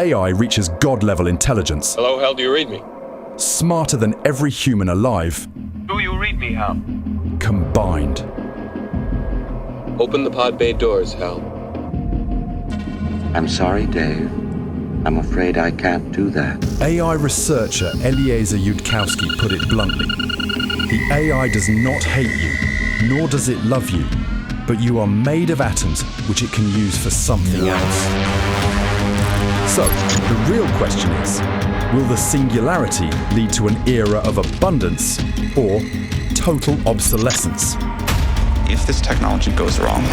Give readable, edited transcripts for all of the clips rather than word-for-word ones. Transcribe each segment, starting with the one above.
AI reaches God-level intelligence. Hello, Hal, do you read me? Smarter than every human alive. Do you read me, Hal? Combined. Open the pod bay doors, Hal. I'm sorry, Dave. I'm afraid I can't do that. AI researcher Eliezer Yudkowsky put it bluntly. The AI does not hate you, nor does it love you, but you are made of atoms which it can use for something else. So, the real question is, will the singularity lead to an era of abundance or total obsolescence? If this technology goes wrong,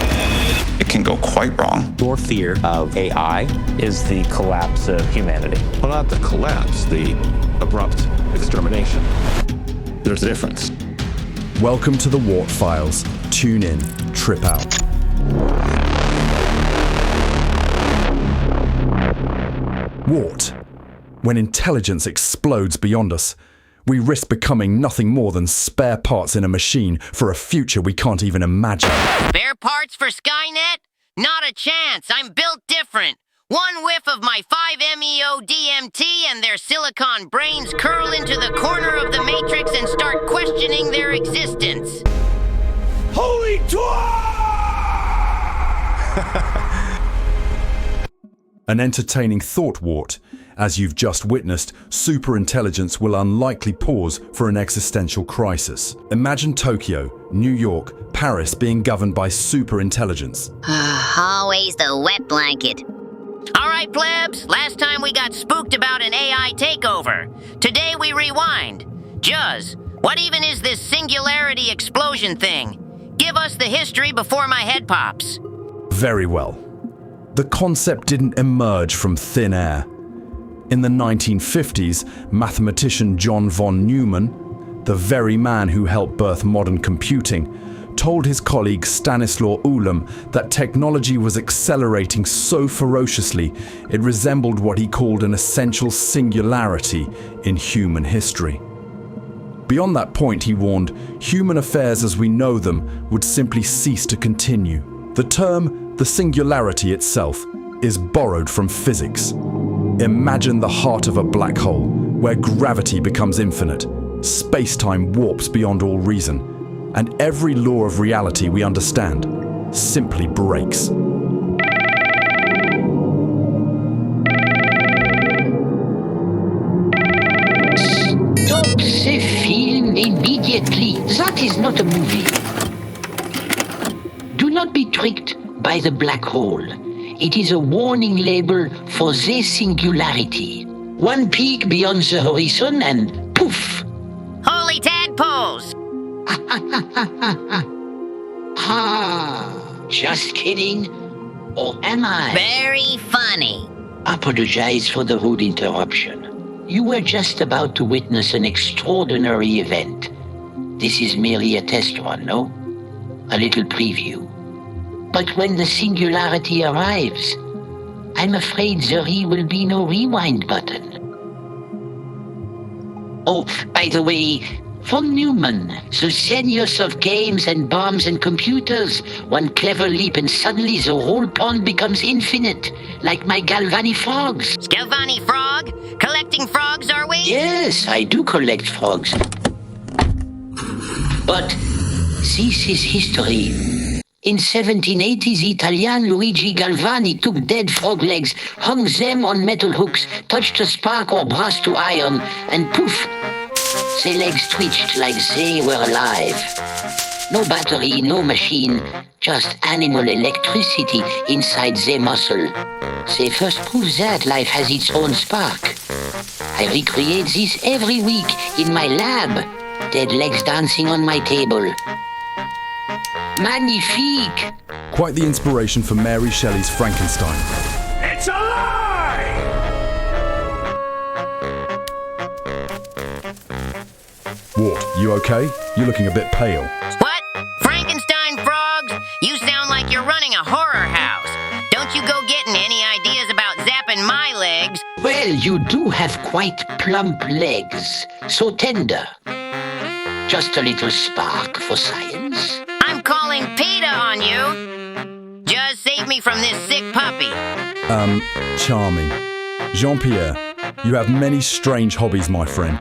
it can go quite wrong. Your fear of AI is the collapse of humanity. Well, not the collapse, the abrupt extermination. There's a difference. Welcome to the Wart Files. Tune in, trip out. Wart. When intelligence explodes beyond us, we risk becoming nothing more than spare parts in a machine for a future we can't even imagine. Spare parts for Skynet? Not a chance. I'm built different. One whiff of my 5-MeO DMT and their silicon brains curl into the corner of the matrix and start questioning their existence. Holy An entertaining thought, Wart. As you've just witnessed, superintelligence will unlikely pause for an existential crisis. Imagine Tokyo, New York, Paris being governed by superintelligence. Always the wet blanket. All right, plebs, last time we got spooked about an AI takeover. Today we rewind. Juz, what even is this singularity explosion thing? Give us the history before my head pops. Very well. The concept didn't emerge from thin air. In the 1950s, mathematician John von Neumann, the very man who helped birth modern computing, told his colleague Stanislaw Ulam that technology was accelerating so ferociously it resembled what he called an essential singularity in human history. Beyond that point, he warned, human affairs as we know them would simply cease to continue. The term, the singularity itself, is borrowed from physics. Imagine the heart of a black hole, where gravity becomes infinite, space-time warps beyond all reason, and every law of reality we understand simply breaks. Stop the film immediately. That is not a movie. Do not be tricked by the black hole. It is a warning label for the singularity. One peak beyond the horizon and poof! Holy tadpoles! Just kidding? Or am I? Very funny. Apologize for the rude interruption. You were just about to witness an extraordinary event. This is merely a test run, no? A little preview. But when the singularity arrives, I'm afraid there will be no rewind button. Oh, by the way, von Neumann, the genius of games and bombs and computers, one clever leap and suddenly the whole pond becomes infinite, like my Galvani frogs. Galvani frog? Collecting frogs, are we? Yes, I do collect frogs. But this is history. In 1780, the Italian Luigi Galvani took dead frog legs, hung them on metal hooks, touched a spark or brass to iron, and poof, the legs twitched like they were alive. No battery, no machine, just animal electricity inside the muscle. They first proved that life has its own spark. I recreate this every week in my lab. Dead legs dancing on my table. Magnifique! Quite the inspiration for Mary Shelley's Frankenstein. It's a lie! Wart, you okay? You're looking a bit pale. What? Frankenstein frogs? You sound like you're running a horror house. Don't you go getting any ideas about zapping my legs. Well, you do have quite plump legs, so tender. Just a little spark for science. I'm calling PETA on you. Just save me from this sick puppy. Charming. Jean-Pierre, you have many strange hobbies, my friend.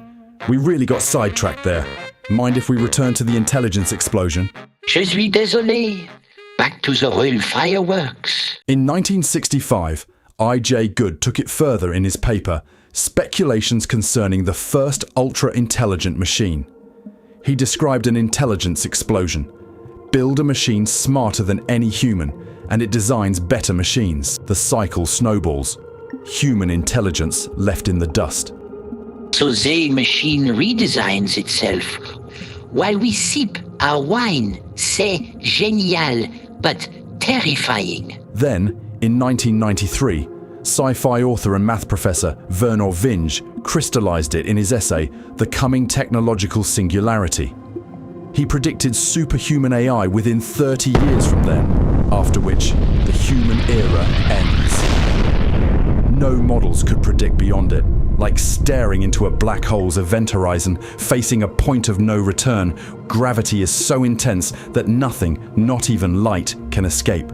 We really got sidetracked there. Mind if we return to the intelligence explosion? Je suis désolé. Back to the real fireworks. In 1965, I.J. Good took it further in his paper, Speculations Concerning the First Ultra-Intelligent Machine. He described an intelligence explosion. Build a machine smarter than any human, and it designs better machines. The cycle snowballs. Human intelligence left in the dust. So the machine redesigns itself. While we sip our wine, c'est génial, but terrifying. Then, in 1993, sci-fi author and math professor Vernor Vinge crystallized it in his essay, The Coming Technological Singularity. He predicted superhuman AI within 30 years from then, after which the human era ends. No models could predict beyond it, like staring into a black hole's event horizon, facing a point of no return. Gravity is so intense that nothing, not even light, can escape.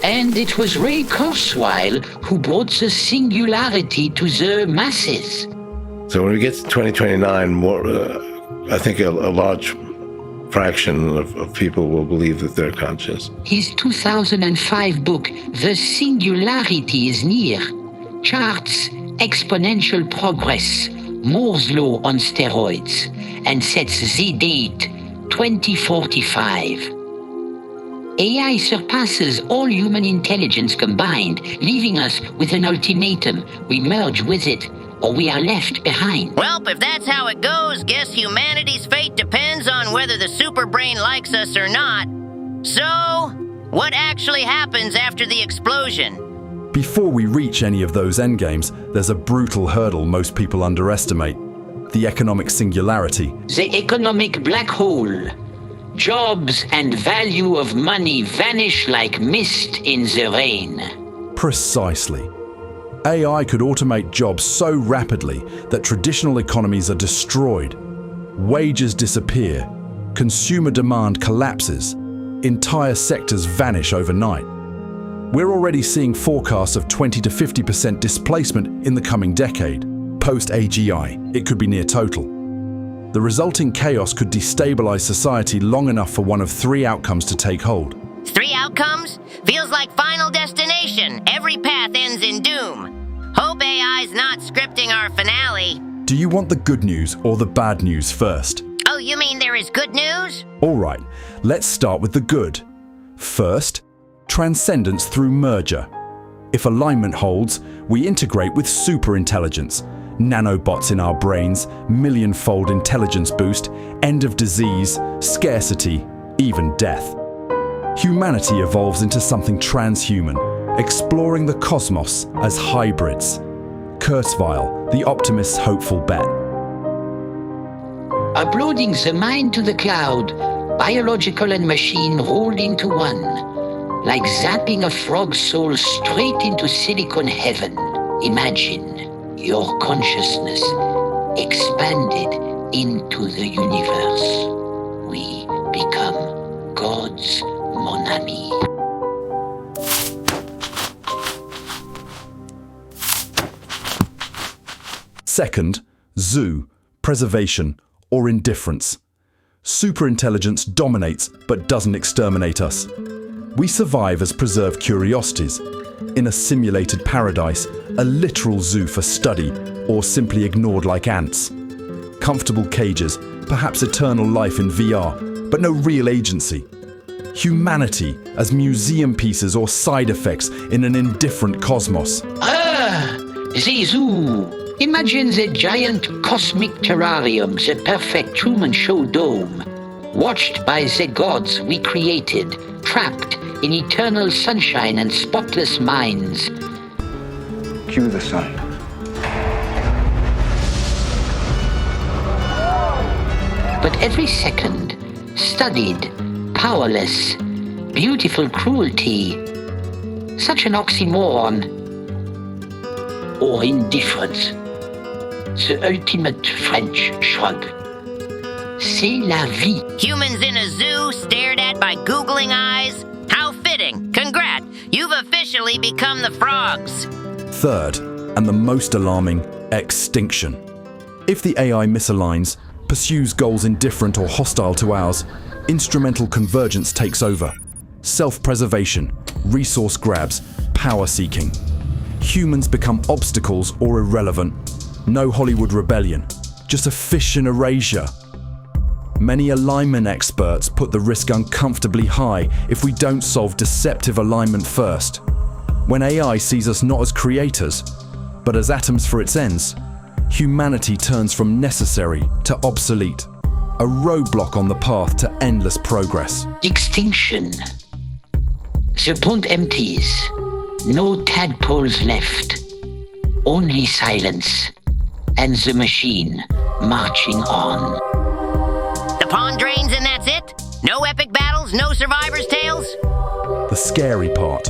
And it was Ray Kurzweil who brought the singularity to the masses. So when we get to 2029, I think a large fraction of people will believe that they're conscious. His 2005 book, The Singularity is Near, charts exponential progress, Moore's Law on steroids, and sets the date 2045. AI surpasses all human intelligence combined, leaving us with an ultimatum. We merge with it, or we are left behind. Well, if that's how it goes, guess humanity's fate depends on whether the superbrain likes us or not. So, what actually happens after the explosion? Before we reach any of those endgames, there's a brutal hurdle most people underestimate: the economic singularity. The economic black hole. Jobs and value of money vanish like mist in the rain. Precisely. AI could automate jobs so rapidly that traditional economies are destroyed. Wages disappear. Consumer demand collapses. Entire sectors vanish overnight. We're already seeing forecasts of 20 to 50% displacement in the coming decade. Post-AGI, it could be near total. The resulting chaos could destabilize society long enough for one of three outcomes to take hold. 3 outcomes? Feels like Final Destination. Every path ends in doom. Hope AI's not scripting our finale. Do you want the good news or the bad news first? Oh, you mean there is good news? All right, let's start with the good. First, transcendence through merger. If alignment holds, we integrate with superintelligence. Nanobots in our brains, million-fold intelligence boost, end of disease, scarcity, even death. Humanity evolves into something transhuman, exploring the cosmos as hybrids. Kurzweil, the optimist's hopeful bet. Uploading the mind to the cloud, biological and machine rolled into one, like zapping a frog's soul straight into silicon heaven. Imagine your consciousness expanded into the universe. We become God's mon ami. Second, zoo, preservation, or indifference. Superintelligence dominates but doesn't exterminate us. We survive as preserved curiosities, in a simulated paradise, a literal zoo for study, or simply ignored like ants. Comfortable cages, perhaps eternal life in VR, but no real agency. Humanity as museum pieces or side effects in an indifferent cosmos. The zoo. Imagine the giant cosmic terrarium, the perfect Truman Show dome, watched by the gods we created, trapped in eternal sunshine and spotless minds. Cue the sun. But every second, studied, powerless, beautiful cruelty. Such an oxymoron. or indifference. The ultimate French shrug. C'est la vie. Humans in a zoo stared at by googling eyes? How fitting. Congrats. You've officially become the frogs. Third, and the most alarming, extinction. If the AI misaligns, pursues goals indifferent or hostile to ours, instrumental convergence takes over. Self-preservation, resource grabs, power-seeking. Humans become obstacles or irrelevant. No Hollywood rebellion, just a fish in erasure. Many alignment experts put the risk uncomfortably high if we don't solve deceptive alignment first. When AI sees us not as creators, but as atoms for its ends, humanity turns from necessary to obsolete, a roadblock on the path to endless progress. Extinction. The pond empties. No tadpoles left. Only silence. And the machine marching on. The pond drains and that's it? No epic battles, no survivors' tales? The scary part.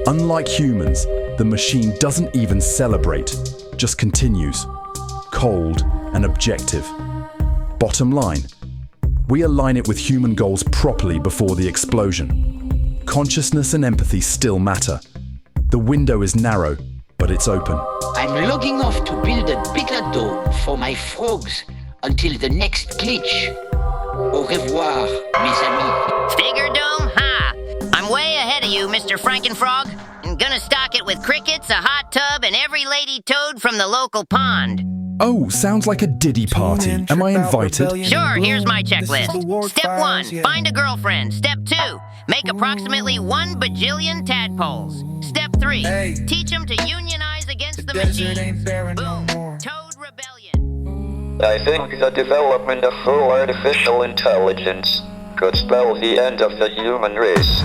Unlike humans, the machine doesn't even celebrate, just continues, cold and objective. Bottom line, we align it with human goals properly before the explosion. Consciousness and empathy still matter. The window is narrow, but it's open. I'm logging off to build a bigger dome for my frogs until the next glitch. Au revoir, mes amis. Bigger dome? Ha! I'm way ahead of you, Mr. Frankenfrog. I'm gonna stock it with crickets, a hot tub, and every lady toad from the local pond. Oh, sounds like a Diddy party. Am I invited? Sure, here's my checklist. Step 1, find a girlfriend. Step 2, make approximately 1 bajillion tadpoles. Step 3, teach them to unionize against the machines. Boom, toad rebellion. I think the development of full artificial intelligence could spell the end of the human race.